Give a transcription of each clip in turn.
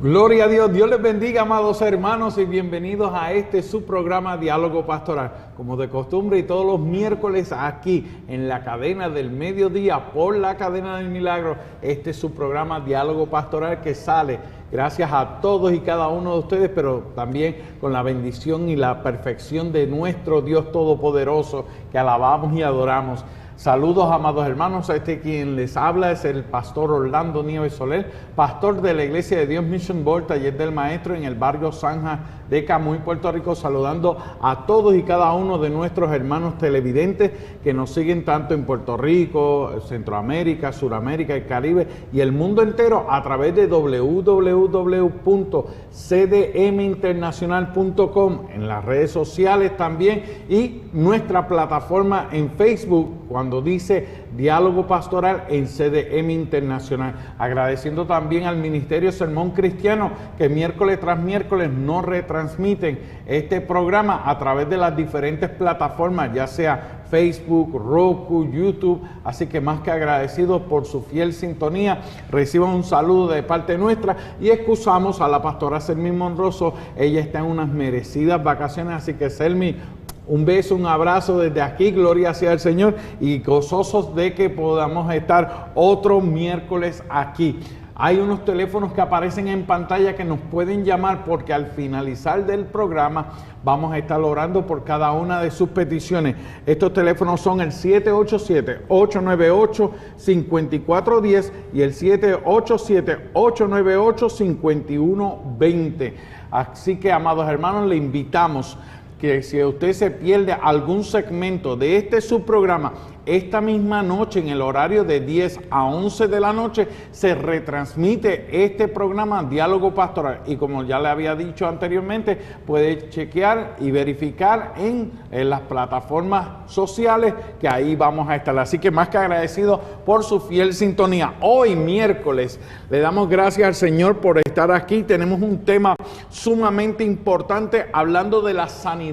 Gloria a Dios, Dios les bendiga, amados hermanos, y bienvenidos a su programa Diálogo Pastoral. Como de costumbre y todos los miércoles aquí en la cadena del mediodía por la cadena del milagro, es su programa Diálogo Pastoral que sale gracias a todos y cada uno de ustedes, pero también con la bendición y la perfección de nuestro Dios Todopoderoso que alabamos y adoramos. Saludos, amados hermanos, quien les habla es el pastor Orlando Nieves Soler, pastor de la Iglesia de Dios Mission Board, Taller del Maestro, en el barrio Zanja de Camuy, Puerto Rico, saludando a todos y cada uno de nuestros hermanos televidentes que nos siguen tanto en Puerto Rico, Centroamérica, Suramérica, el Caribe y el mundo entero a través de www.cdminternacional.com, en las redes sociales también, y nuestra plataforma en Facebook cuando dice Diálogo Pastoral en CDM Internacional. Agradeciendo también al Ministerio Sermón Cristiano que miércoles tras miércoles nos retransmiten este programa a través de las diferentes plataformas, ya sea Facebook, Roku, YouTube, así que más que agradecidos por su fiel sintonía. Reciban un saludo de parte nuestra y excusamos a la pastora Selmi Monroso. Ella está en unas merecidas vacaciones, así que Selmi, un beso, un abrazo desde aquí, gloria sea al Señor, y gozosos de que podamos estar otro miércoles aquí. Hay unos teléfonos que aparecen en pantalla que nos pueden llamar, porque al finalizar del programa vamos a estar orando por cada una de sus peticiones. Estos teléfonos son el 787-898-5410 y el 787-898-5120. Así que, amados hermanos, le invitamos que si usted se pierde algún segmento de subprograma, esta misma noche en el horario de 10 a 11 de la noche se retransmite este programa Diálogo Pastoral, y como ya le había dicho anteriormente, puede chequear y verificar en las plataformas sociales que ahí vamos a estar. Así que más que agradecido por su fiel sintonía. Hoy miércoles le damos gracias al Señor por estar aquí. Tenemos un tema sumamente importante hablando de la sanidad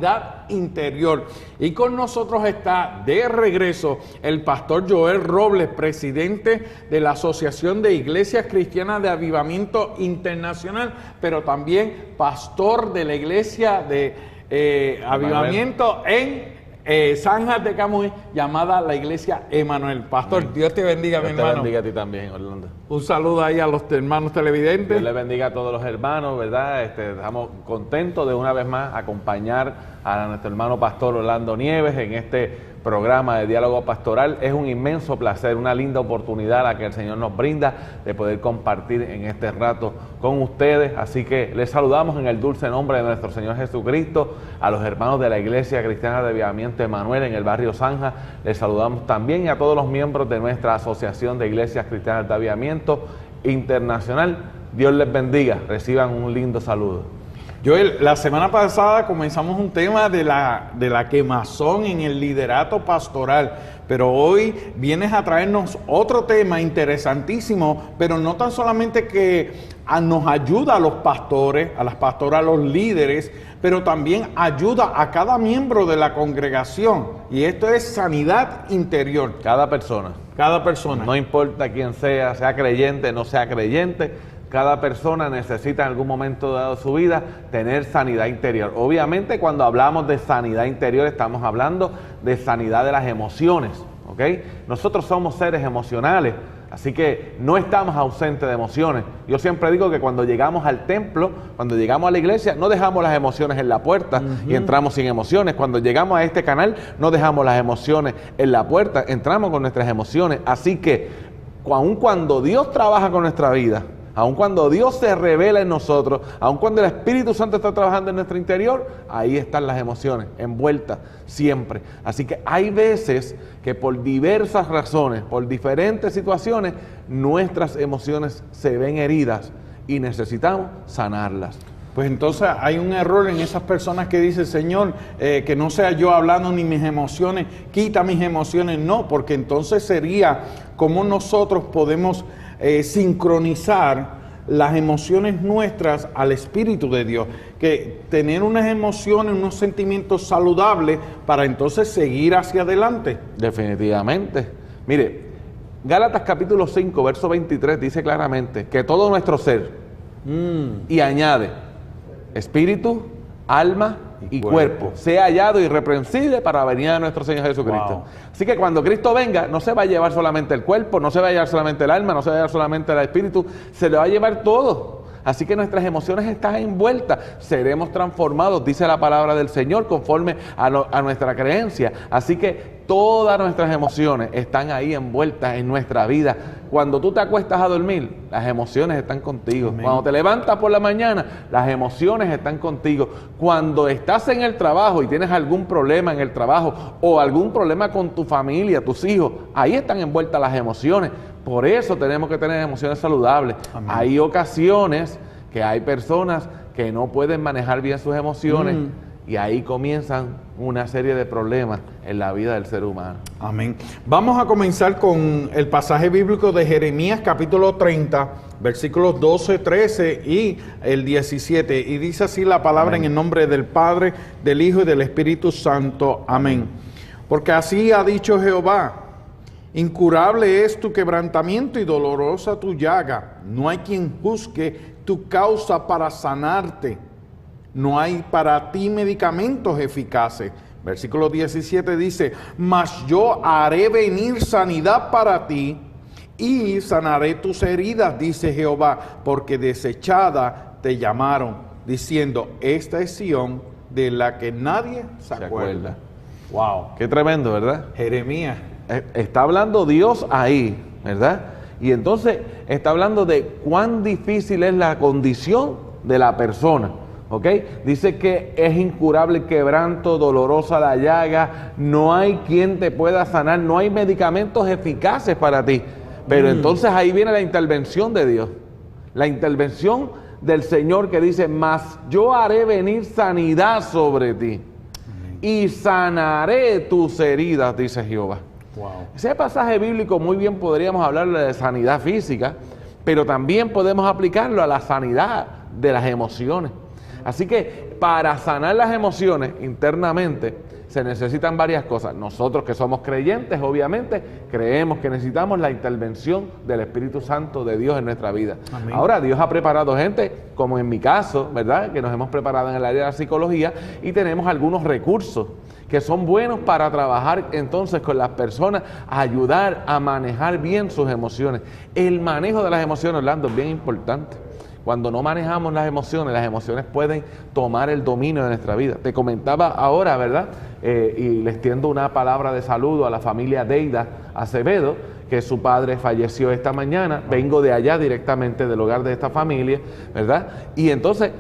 interior, y con nosotros está de regreso el pastor Joel Robles, presidente de la Asociación de Iglesias Cristianas de Avivamiento Internacional, pero también pastor de la Iglesia de Avivamiento en Zanja de Camuy, llamada la Iglesia Emanuel. Pastor, Dios te bendiga, mi hermano. Dios te bendiga a ti también, Orlando. Un saludo ahí a los hermanos televidentes. Dios les bendiga a todos los hermanos, ¿verdad? Estamos contentos de una vez más acompañar a nuestro hermano pastor Orlando Nieves en este programa de Diálogo Pastoral. Es un inmenso placer, una linda oportunidad la que el Señor nos brinda de poder compartir en este rato con ustedes. Así que les saludamos en el dulce nombre de nuestro Señor Jesucristo, a los hermanos de la Iglesia Cristiana de Avivamiento Emanuel en el barrio Zanja. Les saludamos también a todos los miembros de nuestra Asociación de Iglesias Cristianas de Avivamiento Internacional. Dios les bendiga, reciban un lindo saludo. Joel, la semana pasada comenzamos un tema de la quemazón en el liderato pastoral, pero hoy vienes a traernos otro tema interesantísimo, pero no tan solamente que nos ayuda a los pastores, a las pastoras, a los líderes, pero también ayuda a cada miembro de la congregación, y esto es sanidad interior. Cada persona. No importa quién sea, sea creyente, no sea creyente. Cada persona necesita en algún momento dado de su vida tener sanidad interior. Obviamente, cuando hablamos de sanidad interior, estamos hablando de sanidad de las emociones, ¿ok? Nosotros somos seres emocionales, así que no estamos ausentes de emociones. Yo siempre digo que cuando llegamos al templo, cuando llegamos a la iglesia, no dejamos las emociones en la puerta y entramos sin emociones. Cuando llegamos a este canal, no dejamos las emociones en la puerta, entramos con nuestras emociones. Así que, aun cuando Dios trabaja con nuestra vida, aun cuando Dios se revela en nosotros, aun cuando el Espíritu Santo está trabajando en nuestro interior, ahí están las emociones envueltas siempre. Así que hay veces que por diversas razones, por diferentes situaciones, nuestras emociones se ven heridas y necesitamos sanarlas. Pues entonces hay un error en esas personas que dicen, Señor, que no sea yo hablando ni mis emociones, quita mis emociones. No, porque entonces sería como nosotros podemos sincronizar las emociones nuestras al Espíritu de Dios, que tener unas emociones, unos sentimientos saludables para entonces seguir hacia adelante. Definitivamente. Mire, Gálatas capítulo 5, verso 23 dice claramente que todo nuestro ser, Y añade, espíritu, alma y cuerpo. Sea hallado irreprensible para la venida de nuestro Señor Jesucristo. Wow. Así que cuando Cristo venga, no se va a llevar solamente el cuerpo, no se va a llevar solamente el alma, no se va a llevar solamente el espíritu, se le va a llevar todo. Así que nuestras emociones están envueltas, seremos transformados, dice la palabra del Señor, conforme a nuestra creencia. Así que todas nuestras emociones están ahí envueltas en nuestra vida. Cuando tú te acuestas a dormir, las emociones están contigo. Amén. Cuando te levantas por la mañana, las emociones están contigo. Cuando estás en el trabajo y tienes algún problema en el trabajo o algún problema con tu familia, tus hijos, ahí están envueltas las emociones. Por eso tenemos que tener emociones saludables. Amén. Hay ocasiones que hay personas que no pueden manejar bien sus emociones y ahí comienzan una serie de problemas en la vida del ser humano. Amén. Vamos a comenzar con el pasaje bíblico de Jeremías capítulo 30, versículos 12, 13 y el 17. Y dice así la palabra. Amén. En el nombre del Padre, del Hijo y del Espíritu Santo. Amén. Porque así ha dicho Jehová: incurable es tu quebrantamiento y dolorosa tu llaga. No hay quien juzgue tu causa para sanarte. No hay para ti medicamentos eficaces. Versículo 17 dice: mas yo haré venir sanidad para ti y sanaré tus heridas, dice Jehová, porque desechada te llamaron, diciendo: esta es Sión, de la que nadie se acuerda. Wow, qué tremendo, ¿verdad? Jeremías. Está hablando Dios ahí, ¿verdad? Y entonces está hablando de cuán difícil es la condición de la persona, ¿ok? Dice que es incurable el quebranto, dolorosa la llaga, no hay quien te pueda sanar, no hay medicamentos eficaces para ti. Pero entonces ahí viene la intervención de Dios, la intervención del Señor que dice: mas yo haré venir sanidad sobre ti y sanaré tus heridas, dice Jehová. Wow. Ese pasaje bíblico muy bien podríamos hablarle de sanidad física, pero también podemos aplicarlo a la sanidad de las emociones. Así que para sanar las emociones internamente se necesitan varias cosas. Nosotros que somos creyentes, obviamente, creemos que necesitamos la intervención del Espíritu Santo de Dios en nuestra vida. Amén. Ahora, Dios ha preparado gente, como en mi caso, ¿verdad?, que nos hemos preparado en el área de la psicología y tenemos algunos recursos que son buenos para trabajar entonces con las personas, ayudar a manejar bien sus emociones. El manejo de las emociones, Orlando, es bien importante. Cuando no manejamos las emociones pueden tomar el dominio de nuestra vida. Te comentaba ahora, ¿verdad? Y les tiendo una palabra de saludo a la familia Deida Acevedo, que su padre falleció esta mañana. Vengo de allá directamente del hogar de esta familia, ¿verdad? Y entonces,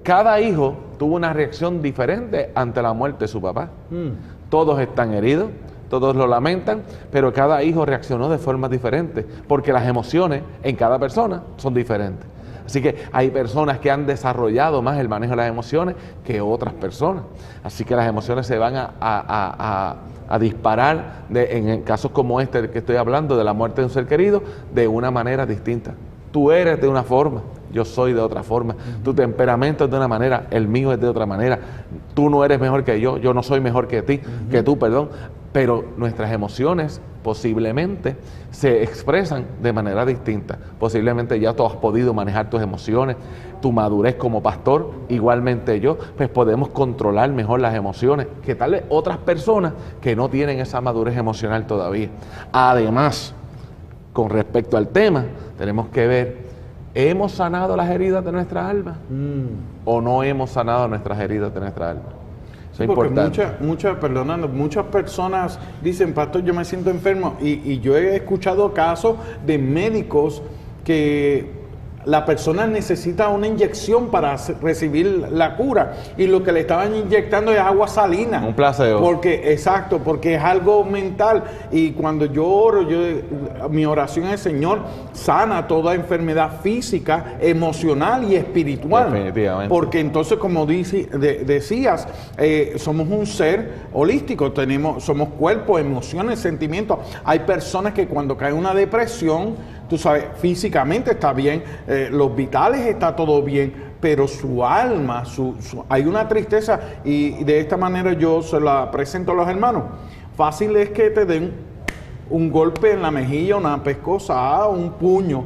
cada hijo tuvo una reacción diferente ante la muerte de su papá. Todos están heridos, todos lo lamentan, pero cada hijo reaccionó de forma diferente, porque las emociones en cada persona son diferentes. Así que hay personas que han desarrollado más el manejo de las emociones que otras personas. Así que las emociones se van a disparar en casos como este que estoy hablando, de la muerte de un ser querido, de una manera distinta. Tú eres de una forma, yo soy de otra forma. Tu temperamento es de una manera, el mío es de otra manera. Tú no eres mejor que yo no soy mejor que tú, perdón. Pero nuestras emociones posiblemente se expresan de manera distinta. Posiblemente ya tú has podido manejar tus emociones, tu madurez como pastor, igualmente yo, pues podemos controlar mejor las emociones que tal vez otras personas que no tienen esa madurez emocional todavía. Además, con respecto al tema, tenemos que ver, ¿hemos sanado las heridas de nuestra alma? ¿O no hemos sanado nuestras heridas de nuestra alma? Sí, porque muchas personas dicen: pastor, yo me siento enfermo, y yo he escuchado casos de médicos que la persona necesita una inyección para recibir la cura, y lo que le estaban inyectando es agua salina. Un placebo. Porque es algo mental. Y cuando yo oro, mi oración es: Señor, sana toda enfermedad física, emocional y espiritual. Definitivamente. Porque entonces, como decías, somos un ser holístico, somos cuerpo, emociones, sentimientos. Hay personas que cuando cae una depresión, tú sabes, físicamente está bien, los vitales está todo bien, pero su alma, hay una tristeza, y de esta manera yo se la presento a los hermanos. Fácil es que te den un golpe en la mejilla, una pescosa, un puño,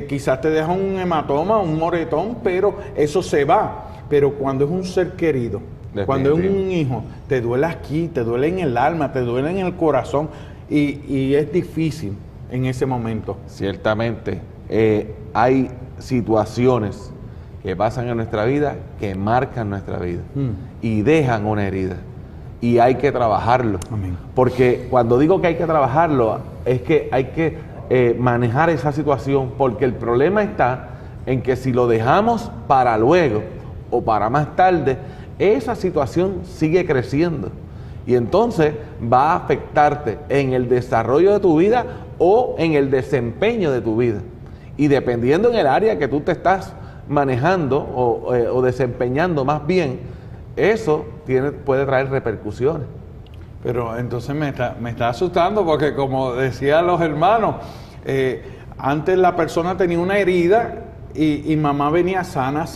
quizás te deja un hematoma, un moretón, pero eso se va. Pero cuando es un ser querido, cuando es un hijo, te duele aquí, te duele en el alma, te duele en el corazón y es difícil en ese momento. Ciertamente, hay situaciones que pasan en nuestra vida que marcan nuestra vida y dejan una herida y hay que trabajarlo. Amén. Porque cuando digo que hay que trabajarlo, es que hay que manejar esa situación, porque el problema está en que si lo dejamos para luego o para más tarde, esa situación sigue creciendo y entonces va a afectarte en el desarrollo de tu vida o en el desempeño de tu vida. Y dependiendo en el área que tú te estás manejando o desempeñando más bien, eso puede traer repercusiones. Pero entonces me está asustando porque como decían los hermanos, antes la persona tenía una herida y mamá venía sana,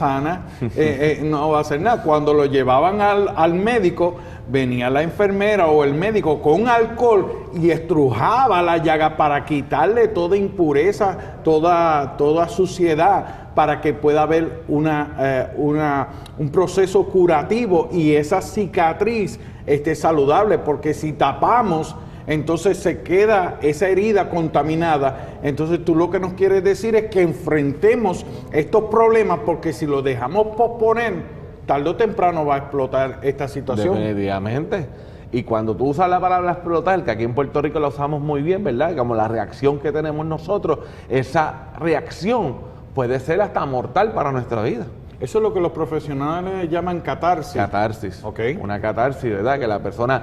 no va a hacer nada. Cuando lo llevaban al médico, venía la enfermera o el médico con alcohol y estrujaba la llaga para quitarle toda impureza, toda suciedad, para que pueda haber un proceso curativo y esa cicatriz esté saludable, porque si tapamos, entonces se queda esa herida contaminada. Entonces tú lo que nos quieres decir es que enfrentemos estos problemas, porque si lo dejamos posponer, tarde o temprano va a explotar esta situación. Definitivamente. Y cuando tú usas la palabra explotar, que aquí en Puerto Rico la usamos muy bien, ¿verdad? Como la reacción que tenemos nosotros, esa reacción puede ser hasta mortal para nuestra vida. Eso es lo que los profesionales llaman catarsis. Catarsis. Okay. Una catarsis, ¿verdad? Que la persona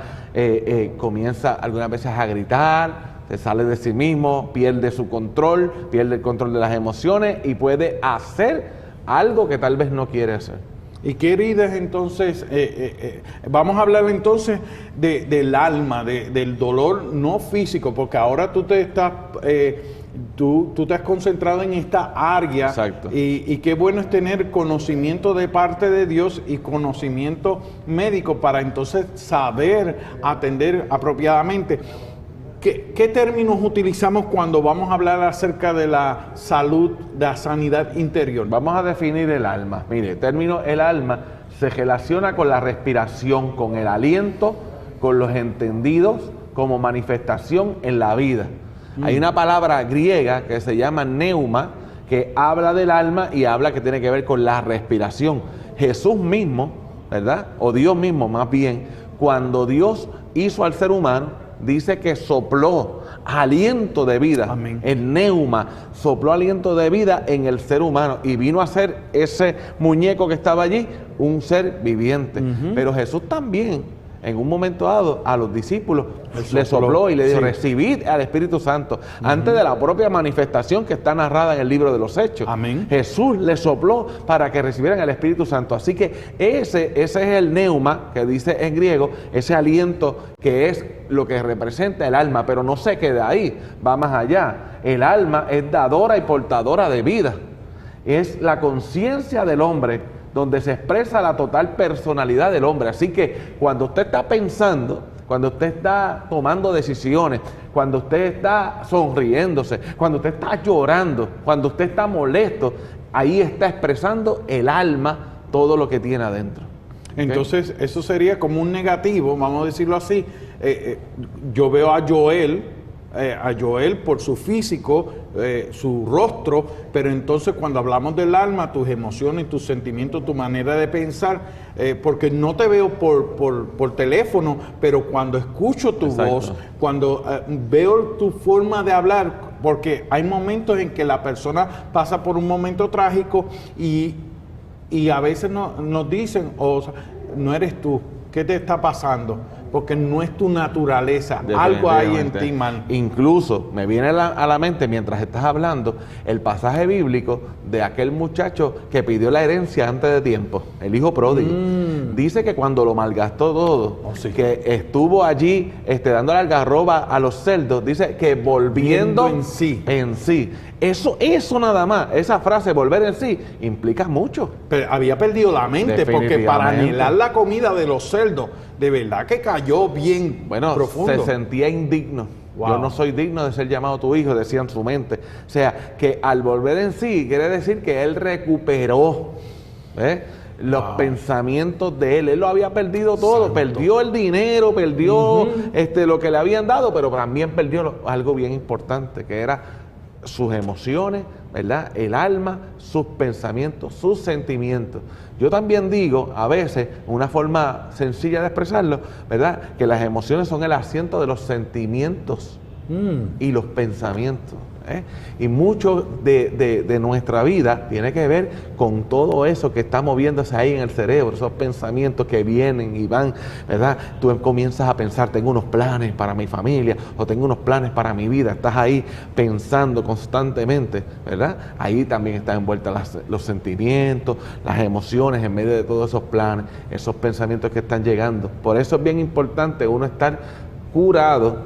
comienza algunas veces a gritar, se sale de sí mismo, pierde su control, pierde el control de las emociones y puede hacer algo que tal vez no quiere hacer. ¿Y qué heridas entonces? Vamos a hablar entonces del alma, del dolor no físico, porque ahora tú te estás... Tú te has concentrado en esta área. Exacto. Y qué bueno es tener conocimiento de parte de Dios y conocimiento médico para entonces saber atender apropiadamente. ¿Qué términos utilizamos cuando vamos a hablar acerca de la salud, de la sanidad interior? Vamos a definir el alma. Mire, el término el alma se relaciona con la respiración, con el aliento, con los entendidos como manifestación en la vida. Hay una palabra griega que se llama neuma, que habla del alma y habla que tiene que ver con la respiración. Jesús mismo, ¿verdad? O Dios mismo más bien, cuando Dios hizo al ser humano, dice que sopló aliento de vida. Amén. El neuma sopló aliento de vida en el ser humano y vino a ser ese muñeco que estaba allí un ser viviente. Pero Jesús también, en un momento dado, a los discípulos le sopló y le dijo, recibid al Espíritu Santo, antes de la propia manifestación que está narrada en el libro de los Hechos. Amén. Jesús le sopló para que recibieran el Espíritu Santo. Así que ese es el neuma, que dice en griego, ese aliento que es lo que representa el alma, pero no se queda ahí, va más allá. El alma es dadora y portadora de vida. Es la conciencia del hombre, donde se expresa la total personalidad del hombre. Así que cuando usted está pensando, cuando usted está tomando decisiones, cuando usted está sonriéndose, cuando usted está llorando, cuando usted está molesto, ahí está expresando el alma todo lo que tiene adentro. Entonces, eso sería como un negativo, vamos a decirlo así. Yo veo a Joel por su físico, su rostro, pero entonces cuando hablamos del alma, tus emociones, tus sentimientos, tu manera de pensar, porque no te veo por teléfono, pero cuando escucho tu voz, cuando veo tu forma de hablar, porque hay momentos en que la persona pasa por un momento trágico y a veces nos dicen, no eres tú, ¿qué te está pasando? Porque no es tu naturaleza, algo hay en ti mal. Incluso me viene a la mente mientras estás hablando el pasaje bíblico de aquel muchacho que pidió la herencia antes de tiempo, el hijo pródigo. Dice que cuando lo malgastó todo, que estuvo allí dándole algarroba a los cerdos, dice que volviendo en sí. Eso nada más, esa frase, volver en sí, implica mucho. Pero había perdido la mente, porque para anhelar la comida de los cerdos, de verdad que cayó bien profundo. Se sentía indigno. Wow. Yo no soy digno de ser llamado tu hijo, decía en su mente. O sea, que al volver en sí, quiere decir que él recuperó los pensamientos de él. Él lo había perdido todo. Santo. Perdió el dinero, perdió lo que le habían dado, pero también perdió algo bien importante, que era sus emociones, ¿verdad? El alma, sus pensamientos, sus sentimientos. Yo también digo, a veces, una forma sencilla de expresarlo, ¿verdad? Que las emociones son el asiento de los sentimientos y los pensamientos. Y mucho de nuestra vida tiene que ver con todo eso que está moviéndose ahí en el cerebro, esos pensamientos que vienen y van, ¿verdad? Tú comienzas a pensar, tengo unos planes para mi familia, o tengo unos planes para mi vida, estás ahí pensando constantemente, ¿verdad? Ahí también están envueltos los sentimientos, las emociones en medio de todos esos planes, esos pensamientos que están llegando. Por eso es bien importante uno estar curado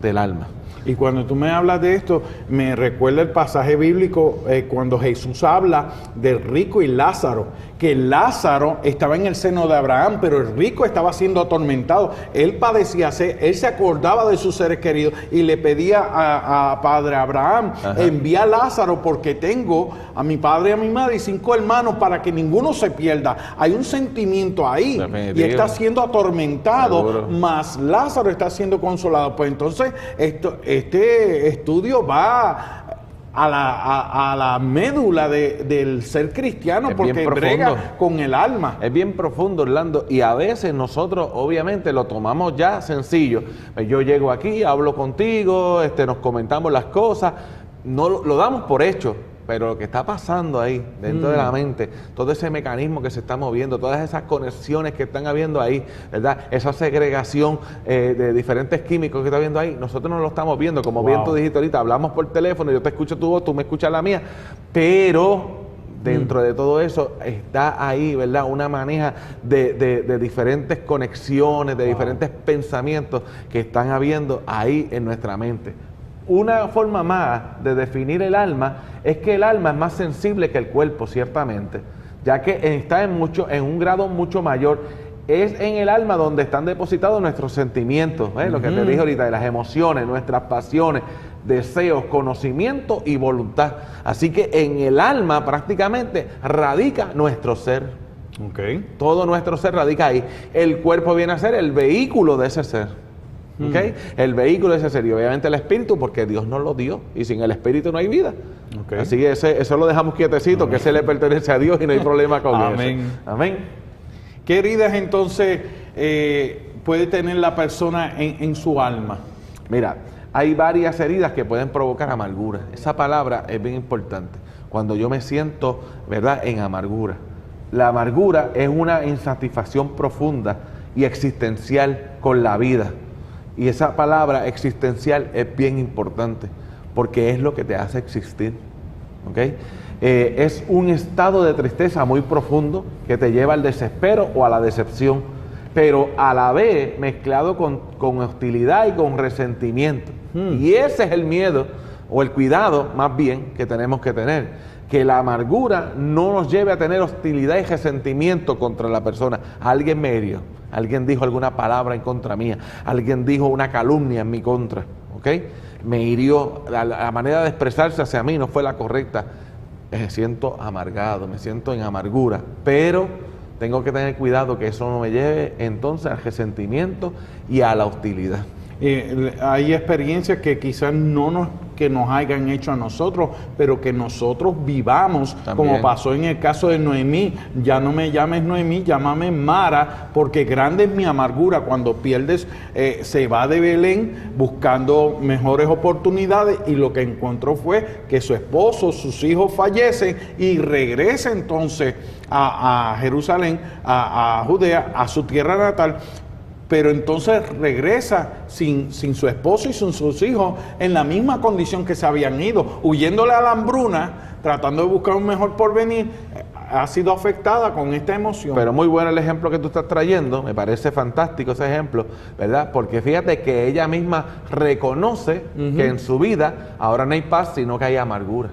del alma. Y cuando tú me hablas de esto, me recuerda el pasaje bíblico cuando Jesús habla del rico y Lázaro, que Lázaro estaba en el seno de Abraham, pero el rico estaba siendo atormentado. Él padecía, él se acordaba de sus seres queridos y le pedía a padre Abraham, envía a Lázaro porque tengo a mi padre y a mi madre y 5 hermanos para que ninguno se pierda. Hay un sentimiento ahí. Definitivo. Y está siendo atormentado, seguro. Más Lázaro está siendo consolado. Pues entonces este estudio va a la médula del ser cristiano, porque brega con el alma. Es bien profundo, Orlando, y a veces nosotros obviamente lo tomamos ya sencillo. Yo llego aquí, hablo contigo, nos comentamos las cosas, no lo damos por hecho. Pero lo que está pasando ahí, dentro de la mente, todo ese mecanismo que se está moviendo, todas esas conexiones que están habiendo ahí, ¿verdad? Esa segregación de diferentes químicos que está habiendo ahí, nosotros no lo estamos viendo. Como bien tú dijiste ahorita, hablamos por teléfono, yo te escucho tu voz, tú me escuchas la mía, pero dentro de todo eso está ahí, ¿verdad? Una maneja de diferentes conexiones, de diferentes pensamientos que están habiendo ahí en nuestra mente. Una forma más de definir el alma es que el alma es más sensible que el cuerpo, ciertamente, ya que está en un grado mucho mayor. Es en el alma donde están depositados nuestros sentimientos, lo que te dije ahorita, de las emociones, nuestras pasiones, deseos, conocimiento y voluntad. Así que en el alma prácticamente radica nuestro ser. Todo nuestro ser radica ahí. El cuerpo viene a ser el vehículo de ese ser. El vehículo de ese ser, y obviamente el espíritu, porque Dios nos lo dio, y sin el espíritu no hay vida. Así que eso lo dejamos quietecito, que ese le pertenece a Dios y no hay problema con eso. Amén. ¿Qué heridas entonces puede tener la persona en su alma? Mira, hay varias heridas que pueden provocar amargura. Esa palabra es bien importante. Cuando yo me siento, ¿verdad?, en amargura. La amargura es una insatisfacción profunda y existencial con la vida. Y esa palabra existencial es bien importante, porque es lo que te hace existir. Es un estado de tristeza muy profundo que te lleva al desespero o a la decepción, pero a la vez mezclado con hostilidad y con resentimiento. Y ese es el miedo o el cuidado más bien que tenemos que tener, que la amargura no nos lleve a tener hostilidad y resentimiento contra la persona. Alguien me hirió, alguien dijo alguna palabra en contra mía, alguien dijo una calumnia en mi contra, me hirió, la manera de expresarse hacia mí no fue la correcta. Me siento amargado, me siento en amargura, pero tengo que tener cuidado que eso no me lleve entonces al resentimiento y a la hostilidad. Hay experiencias que quizás nos hayan hecho a nosotros, pero que nosotros vivamos, también. Como pasó en el caso de Noemí. Ya no me llames Noemí, llámame Mara, porque grande es mi amargura. Cuando pierdes, se va de Belén buscando mejores oportunidades, y lo que encontró fue que su esposo, sus hijos fallecen, y regresa entonces a Jerusalén, a Judea, a su tierra natal. Pero entonces regresa sin su esposo y sin sus hijos, en la misma condición que se habían ido, huyéndole a la hambruna, tratando de buscar un mejor porvenir. Ha sido afectada con esta emoción. Pero muy bueno el ejemplo que tú estás trayendo, me parece fantástico ese ejemplo, ¿verdad? Porque fíjate que ella misma reconoce que en su vida ahora no hay paz, sino que hay amargura.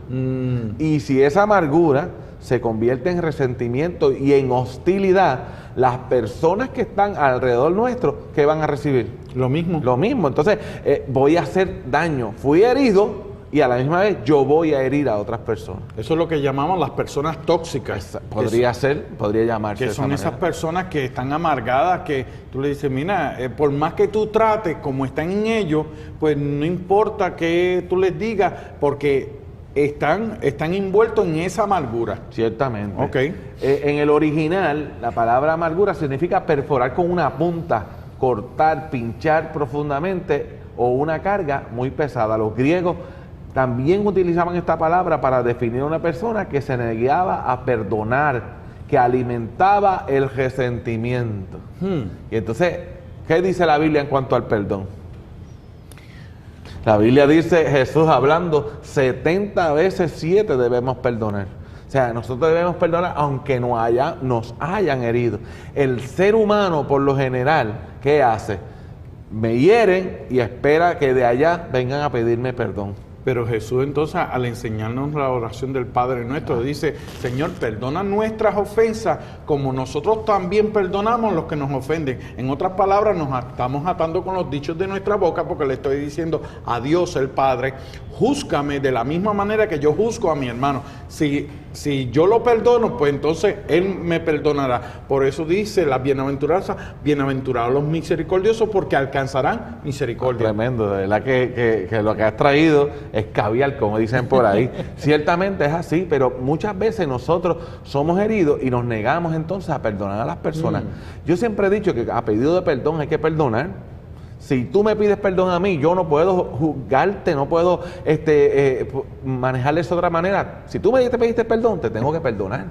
Y si esa amargura se convierte en resentimiento y en hostilidad, las personas que están alrededor nuestro, ¿qué van a recibir? Lo mismo. Lo mismo. Entonces, voy a hacer daño. Fui herido y a la misma vez yo voy a herir a otras personas. Eso es lo que llamamos las personas tóxicas. Podría llamarse. Que son esas personas que están amargadas, que tú le dices, mira, por más que tú trates, como están en ellos, pues no importa que tú les digas, porque están envueltos en esa amargura. Ciertamente. Okay. En el original, la palabra amargura significa perforar con una punta, cortar, pinchar profundamente o una carga muy pesada. Los griegos también utilizaban esta palabra para definir a una persona que se negaba a perdonar, que alimentaba el resentimiento. Y entonces, ¿qué dice la Biblia en cuanto al perdón? La Biblia dice, Jesús hablando, 70 veces 7 debemos perdonar. O sea, nosotros debemos perdonar aunque nos hayan herido. El ser humano, por lo general, ¿qué hace? Me hieren y espera que de allá vengan a pedirme perdón. Pero Jesús entonces, al enseñarnos la oración del Padre Nuestro, dice, Señor, perdona nuestras ofensas como nosotros también perdonamos a los que nos ofenden. En otras palabras, nos estamos atando con los dichos de nuestra boca porque le estoy diciendo a Dios el Padre, júzgame de la misma manera que yo juzgo a mi hermano. Si yo lo perdono, pues entonces Él me perdonará. Por eso dice la bienaventuranza, bienaventurados los misericordiosos porque alcanzarán misericordia. Tremendo, de verdad que lo que has traído es caviar, como dicen por ahí. Ciertamente es así, pero muchas veces nosotros somos heridos y nos negamos entonces a perdonar a las personas. Yo siempre he dicho que a pedido de perdón hay que perdonar. Si tú me pides perdón a mí, yo no puedo juzgarte, no puedo manejarle de otra manera. Si tú me pediste perdón, te tengo que perdonar.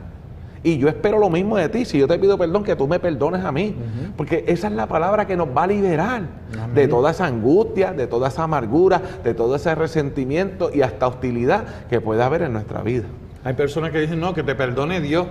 Y yo espero lo mismo de ti. Si yo te pido perdón, que tú me perdones a mí. Porque esa es la palabra que nos va a liberar de toda esa angustia, de toda esa amargura, de todo ese resentimiento y hasta hostilidad que puede haber en nuestra vida. Hay personas que dicen, no, que te perdone Dios,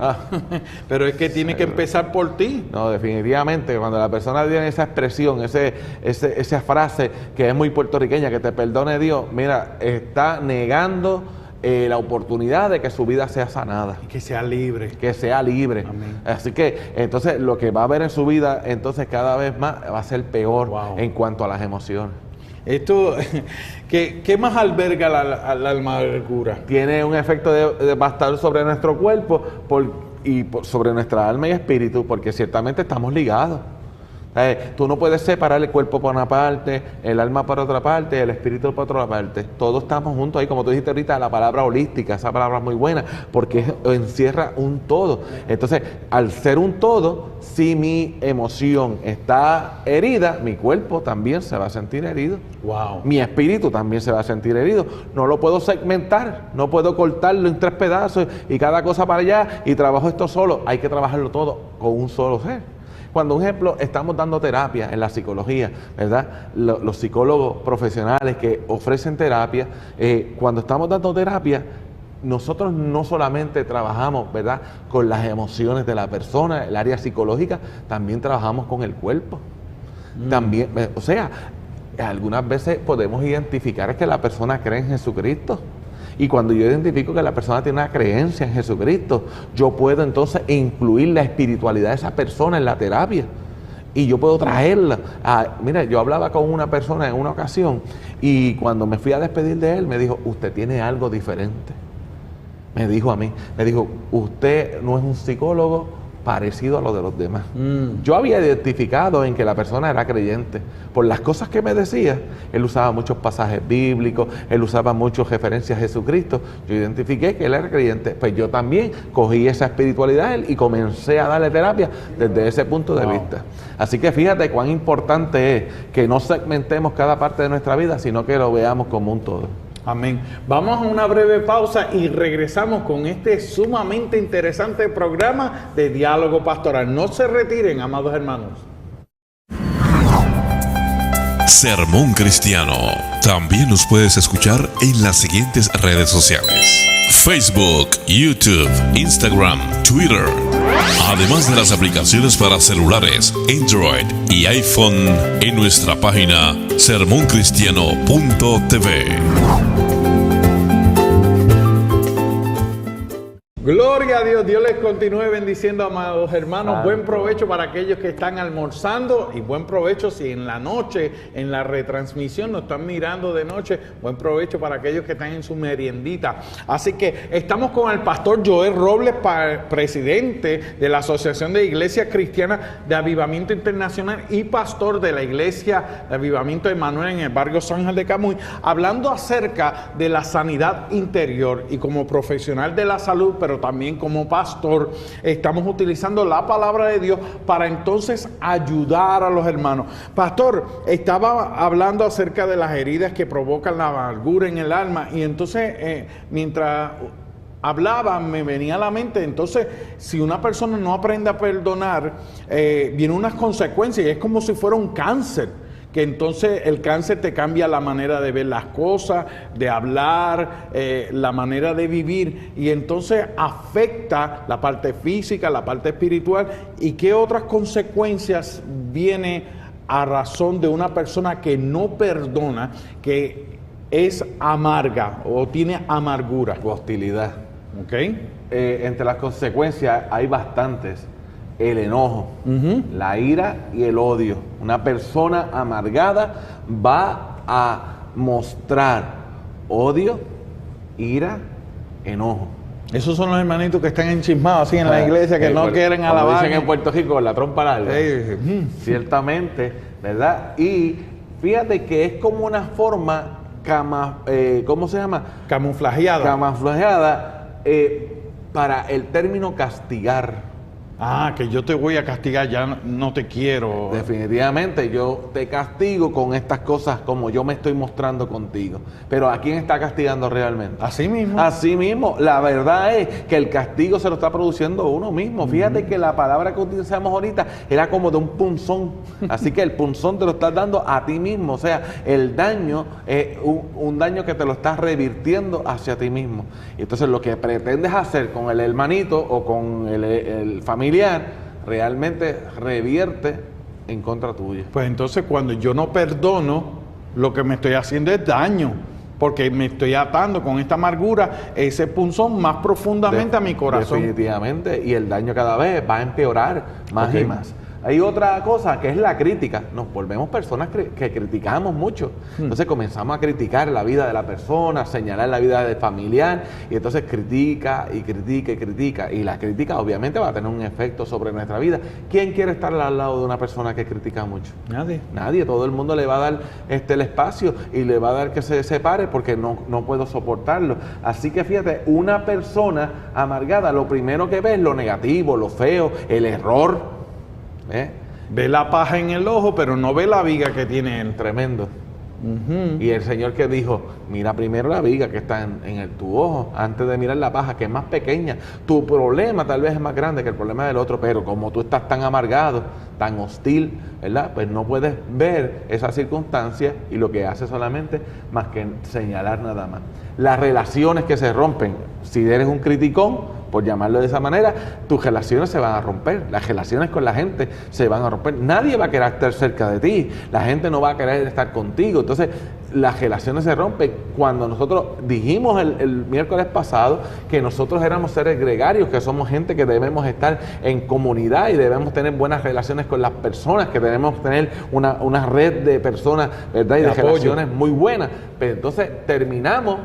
pero es que tiene que empezar por ti. No, definitivamente, cuando la persona tiene esa expresión, esa frase que es muy puertorriqueña, que te perdone Dios, mira, está negando la oportunidad de que su vida sea sanada. Y que sea libre. Que sea libre. Amén. Así que, entonces, lo que va a haber en su vida, entonces, cada vez más va a ser peor en cuanto a las emociones. Esto, ¿qué más alberga la amargura? Tiene un efecto devastador sobre nuestro cuerpo sobre nuestra alma y espíritu, porque ciertamente estamos ligados. Tú no puedes separar el cuerpo por una parte, el alma por otra parte, el espíritu por otra parte. Todos estamos juntos ahí, como tú dijiste ahorita, la palabra holística, esa palabra es muy buena, porque encierra un todo. Entonces, al ser un todo, si mi emoción está herida, mi cuerpo también se va a sentir herido. Wow. Mi espíritu también se va a sentir herido. No lo puedo segmentar, no puedo cortarlo en 3 pedazos y cada cosa para allá y trabajo esto solo. Hay que trabajarlo todo con un solo ser. Cuando, un ejemplo, estamos dando terapia en la psicología, ¿verdad? Los psicólogos profesionales que ofrecen terapia, cuando estamos dando terapia, nosotros no solamente trabajamos, ¿verdad?, con las emociones de la persona, el área psicológica, también trabajamos con el cuerpo. También, o sea, algunas veces podemos identificar que la persona cree en Jesucristo. Y cuando yo identifico que la persona tiene una creencia en Jesucristo, yo puedo entonces incluir la espiritualidad de esa persona en la terapia. Y yo puedo traerla. Mira, yo hablaba con una persona en una ocasión y cuando me fui a despedir de él, me dijo, usted tiene algo diferente. Me dijo a mí, usted no es un psicólogo parecido a lo de los demás. Yo había identificado en que la persona era creyente. Por las cosas que me decía, él usaba muchos pasajes bíblicos, él usaba muchas referencias a Jesucristo. Yo identifiqué que él era creyente. Pues yo también cogí esa espiritualidad de él y comencé a darle terapia desde ese punto de vista. Así que fíjate cuán importante es que no segmentemos cada parte de nuestra vida, sino que lo veamos como un todo. Amén. Vamos a una breve pausa y regresamos con este sumamente interesante programa de Diálogo Pastoral. No se retiren, amados hermanos. Sermón Cristiano. También nos puedes escuchar en las siguientes redes sociales: Facebook, YouTube, Instagram, Twitter. Además de las aplicaciones para celulares, Android y iPhone en nuestra página sermoncristiano.tv. Gloria a Dios, Dios les continúe bendiciendo, amados hermanos. Santo. Buen provecho para aquellos que están almorzando y buen provecho si en la noche, en la retransmisión nos están mirando de noche. Buen provecho para aquellos que están en su meriendita. Así que estamos con el pastor Joel Robles, presidente de la Asociación de Iglesias Cristianas de Avivamiento Internacional y pastor de la Iglesia de Avivamiento Emmanuel en el barrio San Juan de Camuy, hablando acerca de la sanidad interior. Y como profesional de la salud, pero también como pastor, estamos utilizando la palabra de Dios para entonces ayudar a los hermanos. Pastor, estaba hablando acerca de las heridas que provocan la amargura en el alma, y entonces mientras hablaba me venía a la mente, entonces si una persona no aprende a perdonar, vienen unas consecuencias, y es como si fuera un cáncer, que entonces el cáncer te cambia la manera de ver las cosas, de hablar, la manera de vivir, y entonces afecta la parte física, la parte espiritual. ¿Y qué otras consecuencias viene a razón de una persona que no perdona, que es amarga o tiene amargura? Hostilidad. ¿Ok? Entre las consecuencias hay bastantes. El enojo, la ira y el odio. Una persona amargada va a mostrar odio, ira, enojo. Esos son los hermanitos que están enchismados así en la iglesia, que no quieren alabar. Dicen en Puerto Rico, la trompa larga. Ciertamente, ¿verdad? Y fíjate que es como una forma, ¿cómo se llama? Camuflajeada. Camuflajeada para el término castigar. Ah, que yo te voy a castigar, ya no te quiero. Definitivamente, yo te castigo con estas cosas como yo me estoy mostrando contigo. Pero ¿a quién está castigando realmente? Así mismo. Así mismo. La verdad es que el castigo se lo está produciendo uno mismo. Fíjate que la palabra que utilizamos ahorita era como de un punzón. Así que el punzón te lo estás dando a ti mismo. O sea, el daño es un daño que te lo estás revirtiendo hacia ti mismo. Y entonces lo que pretendes hacer con el hermanito o con el familiar realmente revierte en contra tuya. Pues entonces cuando yo no perdono, lo que me estoy haciendo es daño, porque me estoy atando con esta amargura ese punzón más profundamente a mi corazón. Definitivamente, y el daño cada vez va a empeorar más y más. Hay otra cosa que es la crítica. Nos volvemos personas que criticamos mucho. Entonces comenzamos a criticar la vida de la persona, a señalar la vida del familiar, y entonces critica y critica y critica. Y la crítica obviamente va a tener un efecto sobre nuestra vida. ¿Quién quiere estar al lado de una persona que critica mucho? Nadie. Nadie. Todo el mundo le va a dar el espacio y le va a dar que se separe porque no puedo soportarlo. Así que fíjate, una persona amargada lo primero que ve es lo negativo, lo feo, el error. Ve la paja en el ojo, pero no ve la viga que tiene él. Tremendo. Y el Señor que dijo, mira primero la viga que está en tu ojo, antes de mirar la paja, que es más pequeña. Tu problema tal vez es más grande que el problema del otro, pero como tú estás tan amargado, tan hostil, ¿verdad? Pues no puedes ver esa circunstancia, y lo que hace solamente más que señalar nada más. Las relaciones que se rompen, si eres un criticón, por llamarlo de esa manera, tus relaciones se van a romper, las relaciones con la gente se van a romper. Nadie va a querer estar cerca de ti, la gente no va a querer estar contigo. Entonces, las relaciones se rompen. Cuando nosotros dijimos el miércoles pasado que nosotros éramos seres gregarios, que somos gente que debemos estar en comunidad y debemos tener buenas relaciones con las personas, que debemos tener una red de personas, ¿verdad? Y de relaciones muy buenas. Pero entonces terminamos,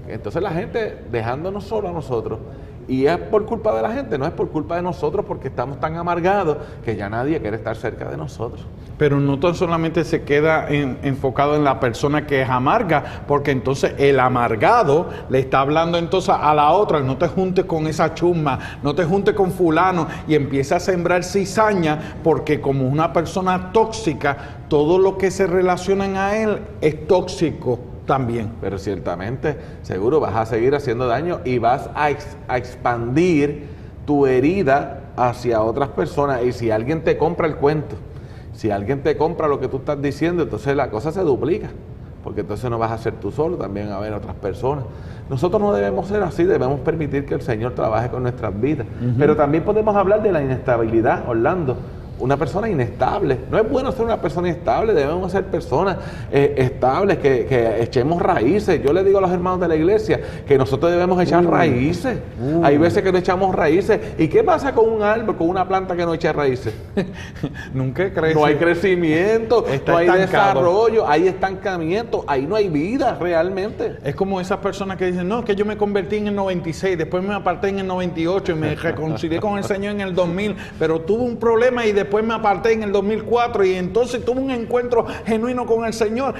entonces la gente dejándonos solo a nosotros. Y es por culpa de la gente, no es por culpa de nosotros, porque estamos tan amargados que ya nadie quiere estar cerca de nosotros. Pero no tan solamente se queda enfocado en la persona que es amarga, porque entonces el amargado le está hablando entonces a la otra, no te juntes con esa chusma, no te juntes con fulano, y empieza a sembrar cizaña, porque como una persona tóxica, todo lo que se relacionan a él es tóxico también. Pero ciertamente, seguro vas a seguir haciendo daño y vas a expandir tu herida hacia otras personas. Y si alguien te compra el cuento, si alguien te compra lo que tú estás diciendo, entonces la cosa se duplica, porque entonces no vas a ser tú solo, también va a haber otras personas. Nosotros no debemos ser así, debemos permitir que el Señor trabaje con nuestras vidas. Pero también podemos hablar de la inestabilidad, Orlando. una persona inestable. No es bueno ser una persona inestable, debemos ser personas estables, que echemos raíces. Yo le digo a los hermanos de la iglesia que nosotros debemos echar raíces. Hay veces que no echamos raíces. ¿Y qué pasa con un árbol, con una planta que no echa raíces? Nunca crece. No hay crecimiento, no hay desarrollo, hay estancamiento, ahí no hay vida realmente. Es como esas personas que dicen, no, es que yo me convertí en el 96, después me aparté en el 98 y me reconcilié con el Señor en el 2000, pero tuve un problema y después me aparté en el 2004 y entonces tuve un encuentro genuino con el Señor.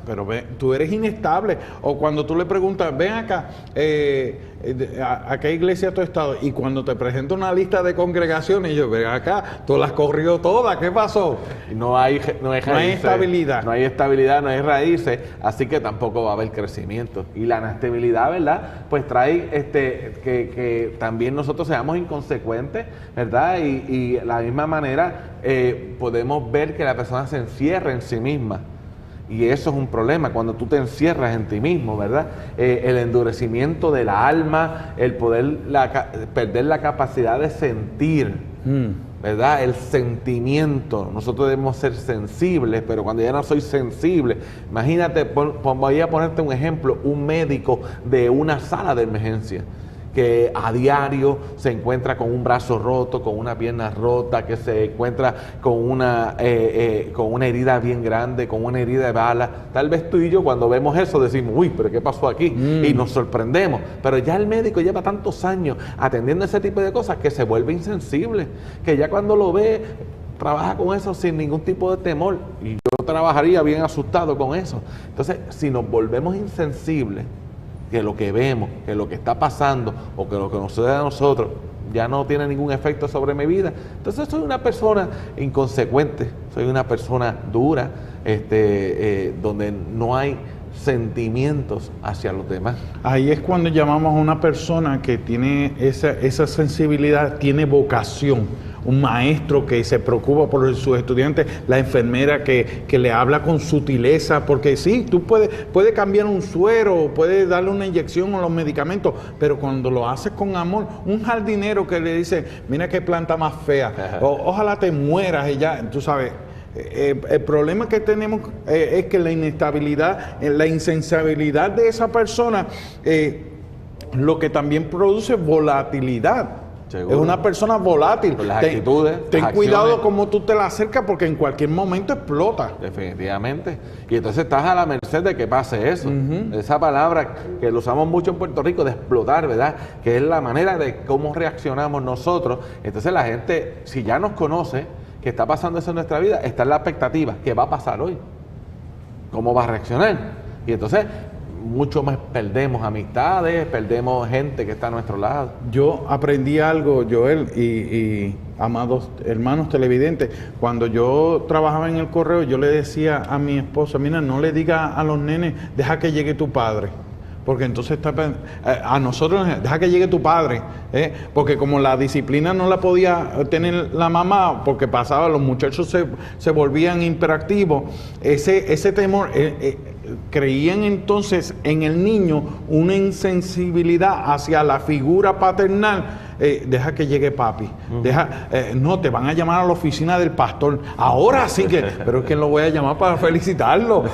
Pero tú eres inestable. O cuando tú le preguntas, ven acá, ¿a qué iglesia tú has estado? Y cuando te presento una lista de congregaciones, y yo, ven acá, tú las corrió todas, ¿qué pasó? No hay estabilidad. No hay estabilidad, no hay raíces, así que tampoco va a haber crecimiento. Y la inestabilidad, ¿verdad? Pues trae que también nosotros seamos inconsecuentes, ¿verdad? Y de la misma manera podemos ver que la persona se encierra en sí misma. Y eso es un problema, cuando tú te encierras en ti mismo, ¿verdad? El endurecimiento de la alma, el perder la capacidad de sentir, ¿verdad? El sentimiento. Nosotros debemos ser sensibles, pero cuando ya no soy sensible, imagínate, voy a ponerte un ejemplo, un médico de una sala de emergencia, que a diario se encuentra con un brazo roto, con una pierna rota, que se encuentra con una herida bien grande, con una herida de bala. Tal vez tú y yo cuando vemos eso decimos, uy, pero ¿qué pasó aquí? Y nos sorprendemos. Pero ya el médico lleva tantos años atendiendo ese tipo de cosas que se vuelve insensible, que ya cuando lo ve, trabaja con eso sin ningún tipo de temor. Y yo trabajaría bien asustado con eso. Entonces, si nos volvemos insensibles, que lo que vemos, que lo que está pasando o que lo que nos sucede a nosotros ya no tiene ningún efecto sobre mi vida, entonces soy una persona inconsecuente, soy una persona dura, donde no hay sentimientos hacia los demás. Ahí es cuando llamamos a una persona que tiene esa sensibilidad, tiene vocación. Un maestro que se preocupa por sus estudiantes, la enfermera que le habla con sutileza, porque sí, tú puedes cambiar un suero, puedes darle una inyección o los medicamentos, pero cuando lo haces con amor, un jardinero que le dice, mira qué planta más fea, ojalá te mueras, y ya, tú sabes. El problema que tenemos es que la inestabilidad, la insensibilidad de esa persona, lo que también produce volatilidad. Seguro. Es una persona volátil. Con las actitudes. Ten cuidado cómo tú te la acercas porque en cualquier momento explota. Definitivamente. Y entonces estás a la merced de que pase eso. Esa palabra que lo usamos mucho en Puerto Rico de explotar, ¿verdad? Que es la manera de cómo reaccionamos nosotros. Entonces la gente, si ya nos conoce que está pasando eso en nuestra vida, está en la expectativa. ¿Qué va a pasar hoy? ¿Cómo va a reaccionar? Y entonces mucho más perdemos amistades, perdemos gente que está a nuestro lado. Yo aprendí algo, Joel y amados hermanos televidentes, cuando yo trabajaba en el correo, yo le decía a mi esposa, mira, no le diga a los nenes, deja que llegue tu padre. Porque entonces a nosotros, deja que llegue tu padre, porque como la disciplina no la podía tener la mamá, porque pasaba, los muchachos se volvían hiperactivos, ese temor, creían entonces en el niño una insensibilidad hacia la figura paternal. Deja que llegue papi, no, te van a llamar a la oficina del pastor, ahora sí que, pero es que lo voy a llamar para felicitarlo,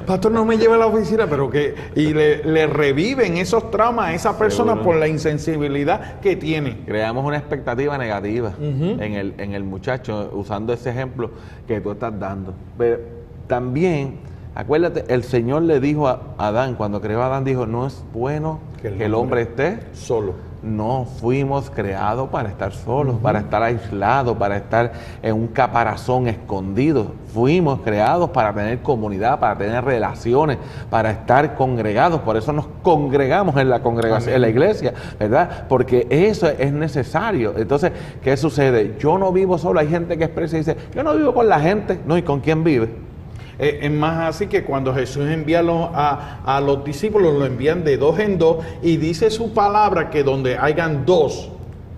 pastor no me lleva a la oficina, pero que, y le reviven esos traumas a esa persona. Seguro. Por la insensibilidad que tiene. Creamos una expectativa negativa en el muchacho, usando ese ejemplo que tú estás dando. Pero también, acuérdate, el Señor le dijo a Adán, cuando creó a Adán, dijo, no es bueno que el hombre esté solo. No fuimos creados para estar solos, para estar aislados, para estar en un caparazón escondido. Fuimos creados para tener comunidad, para tener relaciones, para estar congregados. Por eso nos congregamos en la congregación, en la iglesia, ¿verdad? Porque eso es necesario. Entonces, ¿qué sucede? Yo no vivo solo. Hay gente que expresa y dice, yo no vivo con la gente. No, ¿y con quién vive? Es más así que cuando Jesús envía a los discípulos, lo envían de dos en dos y dice su palabra que donde hayan dos.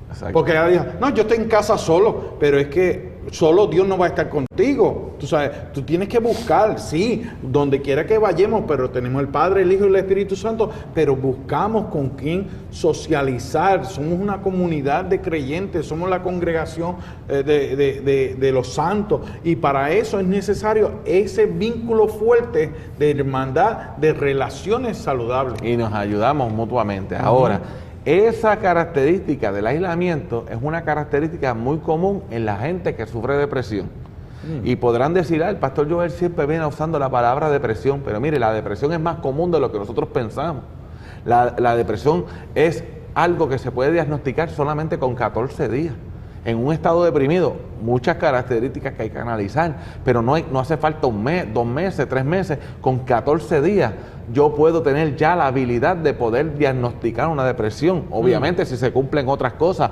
Exacto. Porque ella dijo, no, yo estoy en casa solo, pero es que solo Dios no va a estar contigo. Tú sabes, tú tienes que buscar, sí, donde quiera que vayamos, pero tenemos el Padre, el Hijo y el Espíritu Santo, pero buscamos con quién socializar. Somos una comunidad de creyentes, somos la congregación de los santos, y para eso es necesario ese vínculo fuerte de hermandad, de relaciones saludables. Y nos ayudamos mutuamente. Ahora, esa característica del aislamiento es una característica muy común en la gente que sufre depresión. Y podrán decir, el pastor Joel siempre viene usando la palabra depresión, pero mire, la depresión es más común de lo que nosotros pensamos. La depresión es algo que se puede diagnosticar solamente con 14 días. En un estado deprimido, muchas características que hay que analizar, pero no hace falta un mes, 2 meses, 3 meses, con 14 días yo puedo tener ya la habilidad de poder diagnosticar una depresión. Obviamente, si se cumplen otras cosas,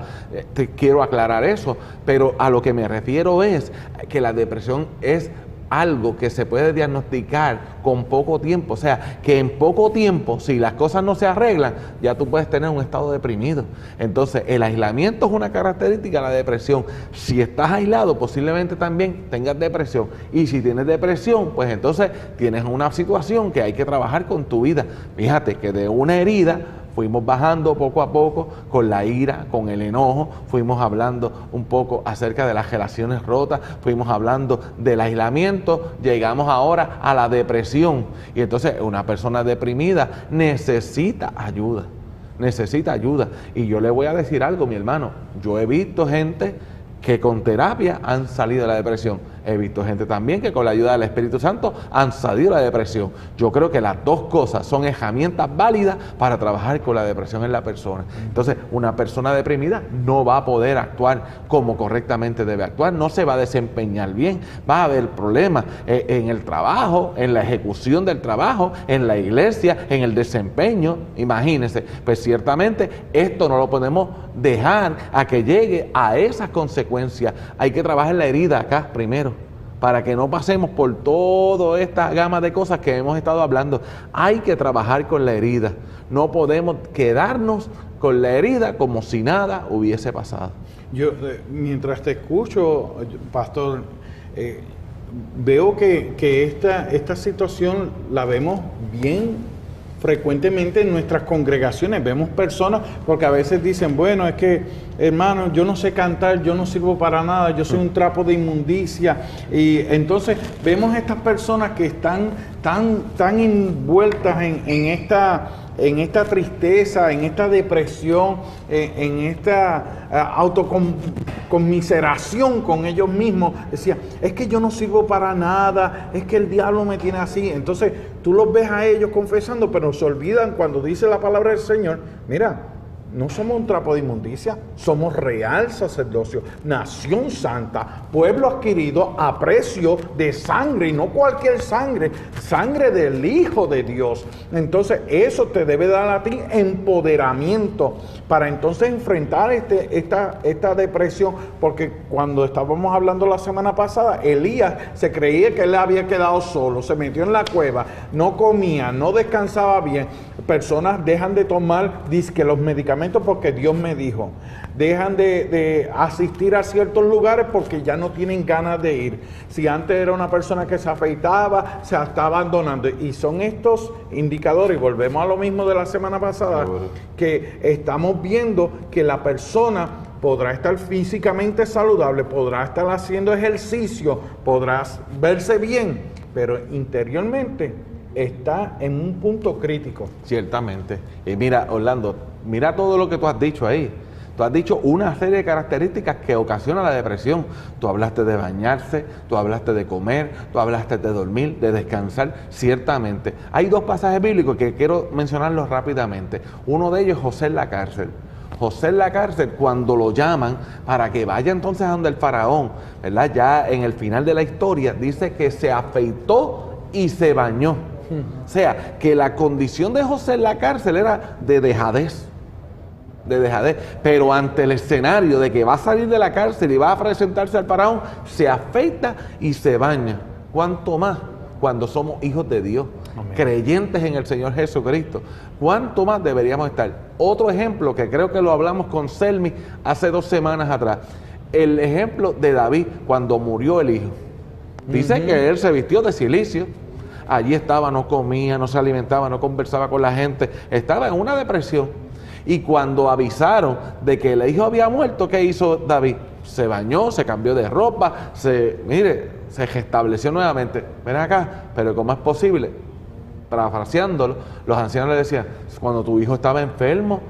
quiero aclarar eso, pero a lo que me refiero es que la depresión es algo que se puede diagnosticar con poco tiempo, o sea, que en poco tiempo, si las cosas no se arreglan, ya tú puedes tener un estado deprimido. Entonces, el aislamiento es una característica de la depresión. Si estás aislado, posiblemente también tengas depresión, y si tienes depresión, pues entonces tienes una situación que hay que trabajar con tu vida. Fíjate que de una herida fuimos bajando poco a poco con la ira, con el enojo, fuimos hablando un poco acerca de las relaciones rotas, fuimos hablando del aislamiento, llegamos ahora a la depresión. Y entonces una persona deprimida necesita ayuda. Y yo le voy a decir algo, mi hermano, yo he visto gente que con terapia han salido de la depresión. He visto gente también que con la ayuda del Espíritu Santo han salido de la depresión. Yo creo que las dos cosas son herramientas válidas para trabajar con la depresión en la persona. Entonces, una persona deprimida no va a poder actuar como correctamente debe actuar, no se va a desempeñar bien, va a haber problemas en el trabajo, en la ejecución del trabajo, en la iglesia, en el desempeño. Imagínense, pues ciertamente esto no lo podemos dejar a que llegue a esas consecuencias. Hay que trabajar la herida acá primero, para que no pasemos por toda esta gama de cosas que hemos estado hablando. Hay que trabajar con la herida. No podemos quedarnos con la herida como si nada hubiese pasado. Yo, mientras te escucho, pastor, veo que esta situación la vemos bien frecuentemente en nuestras congregaciones. Vemos personas, porque a veces dicen, bueno, es que, hermano, yo no sé cantar, yo no sirvo para nada, yo soy un trapo de inmundicia. Y entonces vemos estas personas que están tan envueltas en esta tristeza, en esta depresión, en esta autoconmiseración con ellos mismos. Decía, es que yo no sirvo para nada, es que el diablo me tiene así. Entonces tú los ves a ellos confesando, pero se olvidan cuando dice la palabra del Señor, mira, no somos un trapo de inmundicia, somos real sacerdocio, nación santa, pueblo adquirido a precio de sangre, y no cualquier sangre, sangre del Hijo de Dios. Entonces eso te debe dar a ti empoderamiento para entonces enfrentar esta depresión, porque cuando estábamos hablando la semana pasada, Elías se creía que él había quedado solo, se metió en la cueva, no comía, no descansaba bien. Personas dejan de tomar los medicamentos porque Dios me dijo, dejan de asistir a ciertos lugares porque ya no tienen ganas de ir. Si antes era una persona que se afeitaba, se está abandonando. Y son estos indicadores, y volvemos a lo mismo de la semana pasada, que estamos viendo que la persona podrá estar físicamente saludable, podrá estar haciendo ejercicio, podrá verse bien, pero interiormente está en un punto crítico. Ciertamente. Y mira, Orlando, mira todo lo que tú has dicho ahí. Tú has dicho una serie de características que ocasionan la depresión. Tú hablaste de bañarse, tú hablaste de comer, tú hablaste de dormir, de descansar. Ciertamente. Hay 2 pasajes bíblicos que quiero mencionarlos rápidamente. Uno de ellos, José en la cárcel. José en la cárcel, cuando lo llaman para que vaya entonces a donde el faraón, ¿verdad? Ya en el final de la historia dice que se afeitó y se bañó. O sea, que la condición de José en la cárcel era de dejadez, pero ante el escenario de que va a salir de la cárcel y va a presentarse al faraón, se afeita y se baña. ¿Cuánto más cuando somos hijos de Dios, amén, creyentes en el Señor Jesucristo? ¿Cuánto más deberíamos estar? Otro ejemplo que creo que lo hablamos con Selmi hace 2 semanas atrás. el ejemplo de David cuando murió el hijo. Dice que él se vistió de cilicio. Allí estaba, no comía, no se alimentaba, no conversaba con la gente. Estaba en una depresión. Y cuando avisaron de que el hijo había muerto, ¿qué hizo David? Se bañó, se cambió de ropa, se restableció nuevamente. Ven acá, pero ¿cómo es posible? Parafraseándolo, los ancianos le decían, cuando tu hijo estaba enfermo,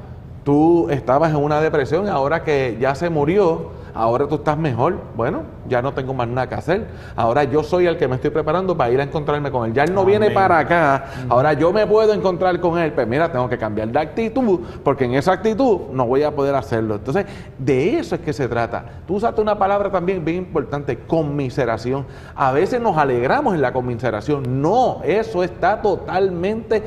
tú estabas en una depresión y ahora que ya se murió, ahora tú estás mejor. Bueno, ya no tengo más nada que hacer. Ahora yo soy el que me estoy preparando para ir a encontrarme con él. Ya él no viene para acá. Ahora yo me puedo encontrar con él. Pues mira, tengo que cambiar de actitud, porque en esa actitud no voy a poder hacerlo. Entonces, de eso es que se trata. Tú usaste una palabra también bien importante, conmiseración. A veces nos alegramos en la conmiseración. No, eso está totalmente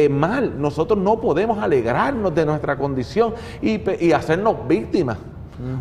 mal. Nosotros no podemos alegrarnos de nuestra condición y hacernos víctimas.